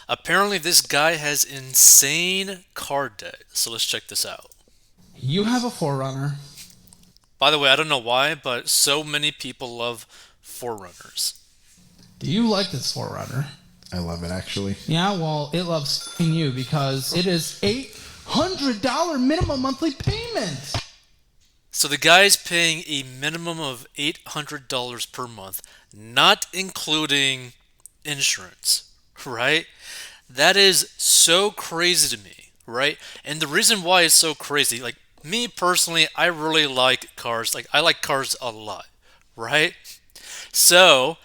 Apparently, this guy has insane car debt. So let's check this out. You have a Forerunner. By the way, I don't know why, but so many people love Forerunners. Do you like this Forerunner? I love it actually. Yeah, well, it loves you because it is $800 minimum monthly payment. So the guy's paying a minimum of $800 per month, not including insurance, right? That is so crazy to me, right? And the reason why it's so crazy, like me personally, I really like cars. Like I like cars a lot, right? So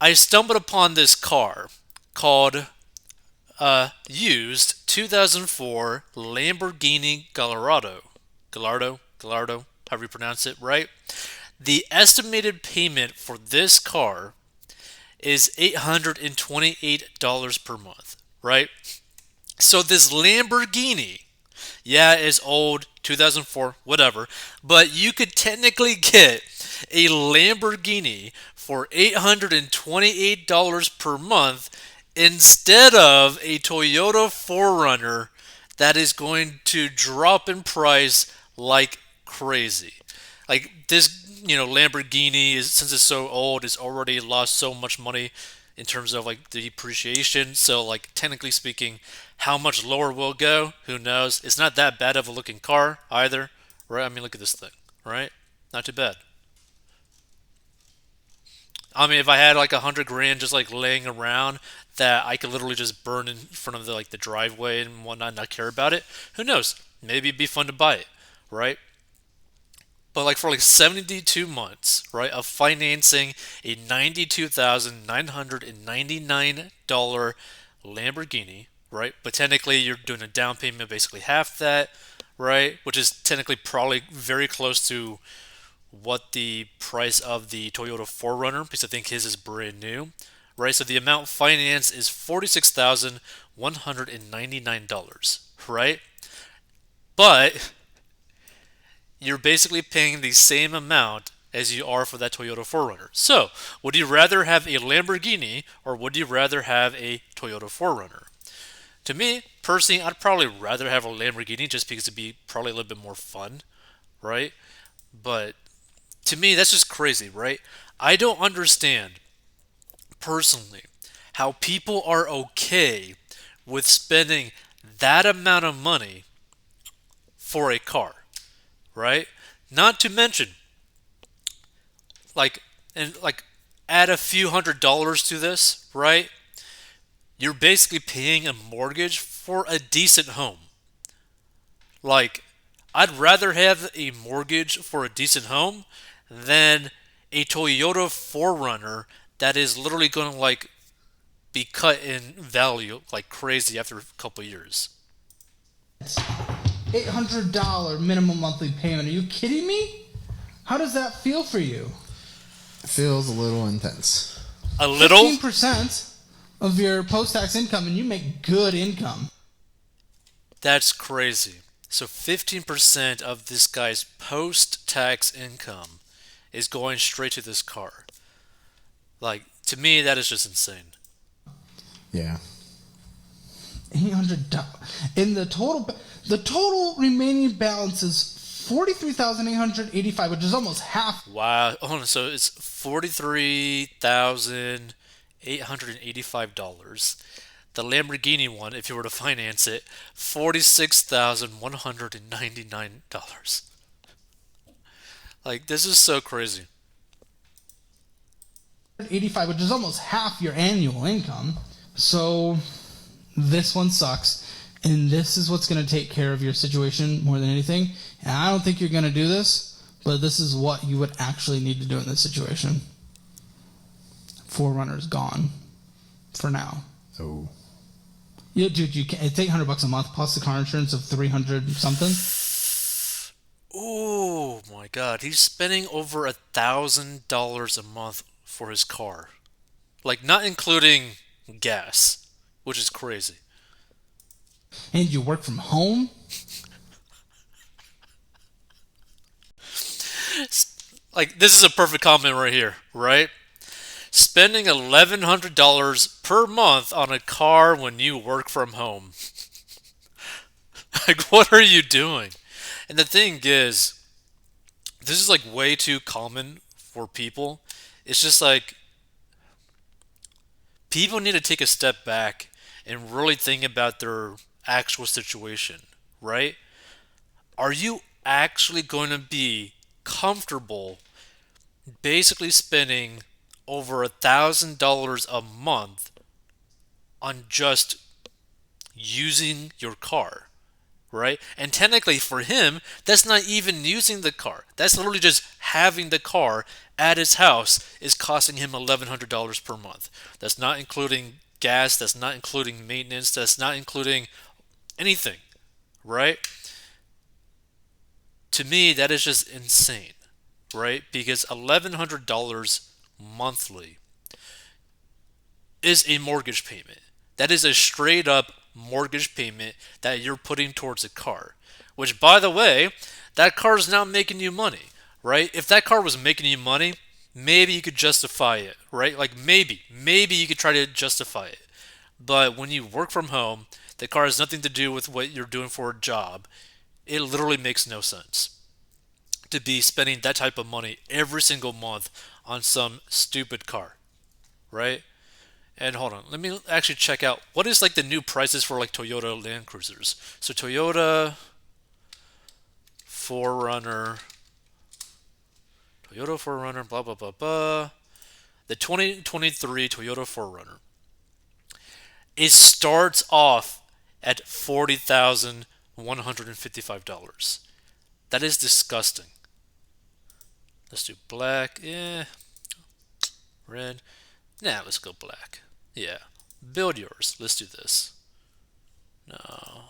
I stumbled upon this car called used 2004 Lamborghini Gallardo, however you pronounce it, right? The estimated payment for this car is $828 per month, right? So this Lamborghini, yeah, is old, 2004, whatever, but you could technically get a Lamborghini for $828 per month instead of a Toyota 4Runner that is going to drop in price like crazy. Like this, Lamborghini is, since it's so old, it's already lost so much money in terms of like the depreciation. So like technically speaking, how much lower will it go? Who knows? It's not that bad of a looking car either, right? I mean, look at this thing, right? Not too bad. I mean, if I had like 100 grand just like laying around that I could literally just burn in front of the driveway and whatnot, and not care about it, who knows? Maybe it'd be fun to buy it, right? But like for like 72 months, right, of financing a $92,999 Lamborghini, right? But technically you're doing a down payment of basically half that, right? Which is technically probably very close to what the price of the Toyota 4Runner, because I think his is brand new, right? So the amount financed is $46,199, right? But you're basically paying the same amount as you are for that Toyota 4Runner. So, would you rather have a Lamborghini or would you rather have a Toyota 4Runner? To me, personally, I'd probably rather have a Lamborghini just because it'd be probably a little bit more fun, right? But to me, that's just crazy, right? I don't understand personally how people are okay with spending that amount of money for a car, right? Not to mention, like, and like, add a few $100s to this, right? You're basically paying a mortgage for a decent home. Like, I'd rather have a mortgage for a decent home than a Toyota 4Runner that is literally going to be cut in value like crazy after a couple of years. $800 minimum monthly payment. Are you kidding me? How does that feel for you? It feels a little intense. A little? 15% of your post tax income, and you make good income. That's crazy. So 15% of this guy's post-tax income is going straight to this car. Like, to me, that is just insane. Yeah. $800. In the total remaining balance is 43,885, which is almost half. Wow. Hold on. So it's $43,885. The Lamborghini one, if you were to finance it, $46,199. Like, this is so crazy. 85, which is almost half your annual income. So this one sucks. And this is what's going to take care of your situation more than anything. And I don't think you're going to do this, but this is what you would actually need to do in this situation. Forerunner's gone for now. Oh. Yeah, dude, it's $800 a month plus the car insurance of 300 something. Oh my god, he's spending over $1,000 a month for his car. Like, not including gas, which is crazy. And you work from home. Like, this is a perfect comment right here, right? Spending $1,100 per per month on a car when you work from home. Like, what are you doing? And the thing is, this is like way too common for people. It's just like people need to take a step back and really think about their actual situation, right? Are you actually going to be comfortable basically spending over $1,000 a month on just using your car, right? And technically for him, that's not even using the car. That's literally just having the car at his house is costing him $1,100 per month. That's not including gas, that's not including maintenance, that's not including anything, right? To me, that is just insane, right? Because $1,100 monthly is a mortgage payment. That is a straight up mortgage payment that you're putting towards a car. Which, by the way, that car is not making you money, right? If that car was making you money, maybe you could justify it, right? Like maybe you could try to justify it. But when you work from home, the car has nothing to do with what you're doing for a job. It literally makes no sense to be spending that type of money every single month on some stupid car, right? And hold on, let me actually check out what is like the new prices for like Toyota Land Cruisers. So Toyota 4Runner, Toyota 4Runner, blah blah blah blah. The 2023 Toyota 4Runner. It starts off at $40,155. That is disgusting. Let's do black. Yeah. Red. Nah, let's go black. Yeah. Build yours. Let's do this. No.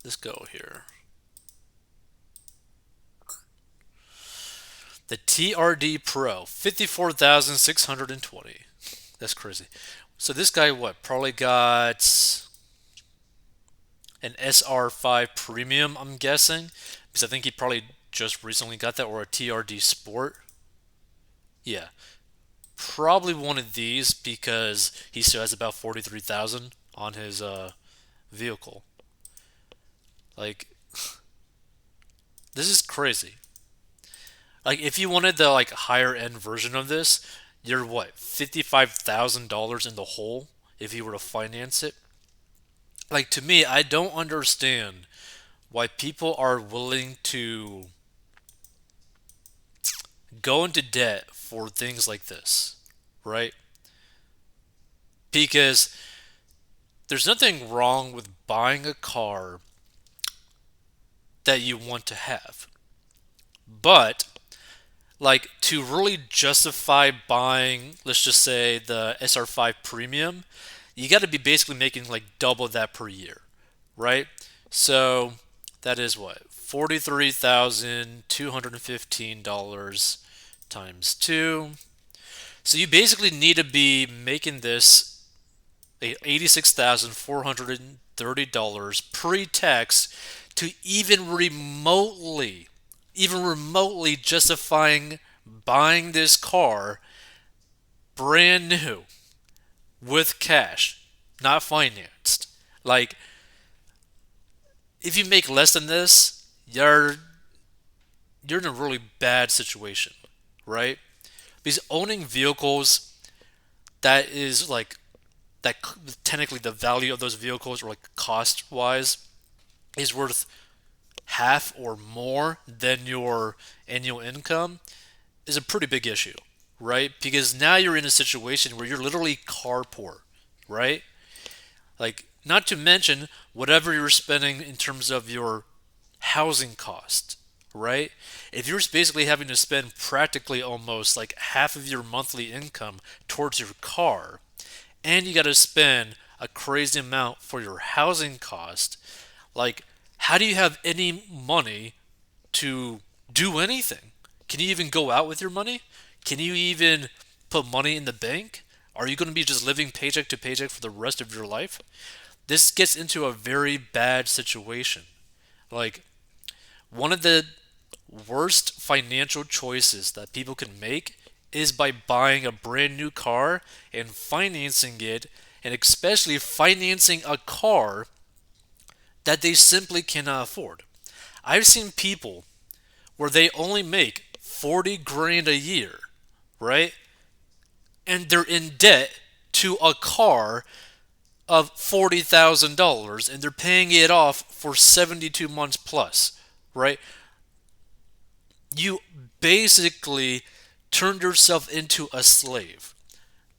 Let's go here. The TRD Pro, 54,620. That's crazy. So this guy, what? Probably got an SR5 Premium, I'm guessing, because I think he probably just recently got that, or a TRD Sport. Yeah, probably one of these because he still has about 43,000 on his vehicle. Like, this is crazy. Like, if you wanted the like higher end version of this, you're what, $55,000 in the hole if you were to finance it. Like, to me, I don't understand why people are willing to go into debt for things like this, right? Because there's nothing wrong with buying a car that you want to have. But like to really justify buying, let's just say the SR5 Premium, you got to be basically making like double that per year, right? So that is what, $43,215 times 2. So you basically need to be making this $86,430 pre-tax to even remotely justifying buying this car brand new with cash, not financed. Like, if you make less than this, you're in a really bad situation, right? Because owning vehicles that is like that technically the value of those vehicles or like cost wise is worth half or more than your annual income is a pretty big issue, right? Because now you're in a situation where you're literally car poor, right? Like, not to mention whatever you're spending in terms of your housing cost, right? If you're basically having to spend practically almost like half of your monthly income towards your car, and you got to spend a crazy amount for your housing cost, like, how do you have any money to do anything? Can you even go out with your money? Can you even put money in the bank? Are you going to be just living paycheck to paycheck for the rest of your life? This gets into a very bad situation. Like, one of the worst financial choices that people can make is by buying a brand new car and financing it, and especially financing a car that they simply cannot afford. I've seen people where they only make 40 grand a year, right? And they're in debt to a car of $40,000 and they're paying it off for 72 months plus, right? You basically turned yourself into a slave.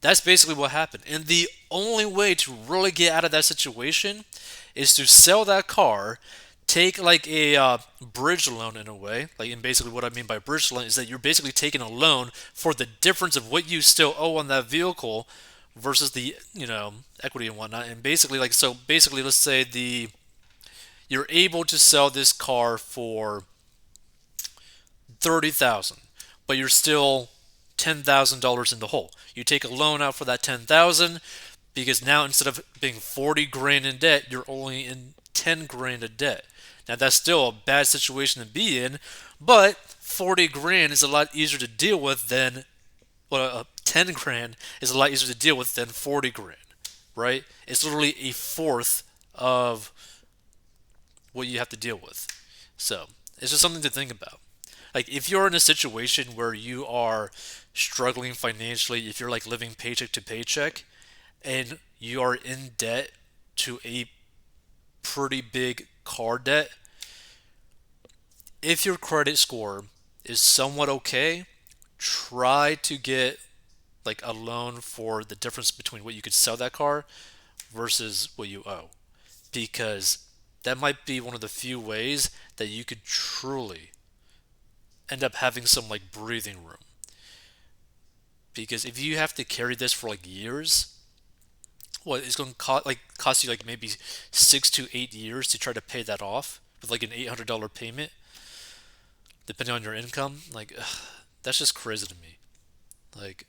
That's basically what happened. And the only way to really get out of that situation is to sell that car, take like a bridge loan in a way. Like, and basically what I mean by bridge loan is that you're basically taking a loan for the difference of what you still owe on that vehicle versus the equity and whatnot. And basically, like, so basically, let's say you're able to sell this car for 30,000, but you're still $10,000 in the hole. You take a loan out for that 10,000 because now instead of being 40 grand in debt, you're only in 10 grand of debt. Now that's still a bad situation to be in, but 40 grand is a lot easier to deal with than 10 grand is a lot easier to deal with than 40 grand, right? It's literally a fourth of what you have to deal with. So it's just something to think about. Like, if you're in a situation where you are struggling financially, if you're like living paycheck to paycheck and you are in debt to a pretty big car debt, if your credit score is somewhat okay, try to get like a loan for the difference between what you could sell that car versus what you owe, because that might be one of the few ways that you could truly end up having some like breathing room. Because if you have to carry this for like years, it's going to cost you like maybe 6 to 8 years to try to pay that off with like an $800 payment, depending on your income. Like, that's just crazy to me. Like,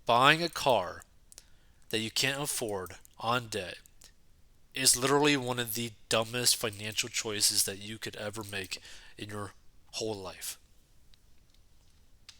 buying a car that you can't afford on debt is literally one of the dumbest financial choices that you could ever make in your whole life.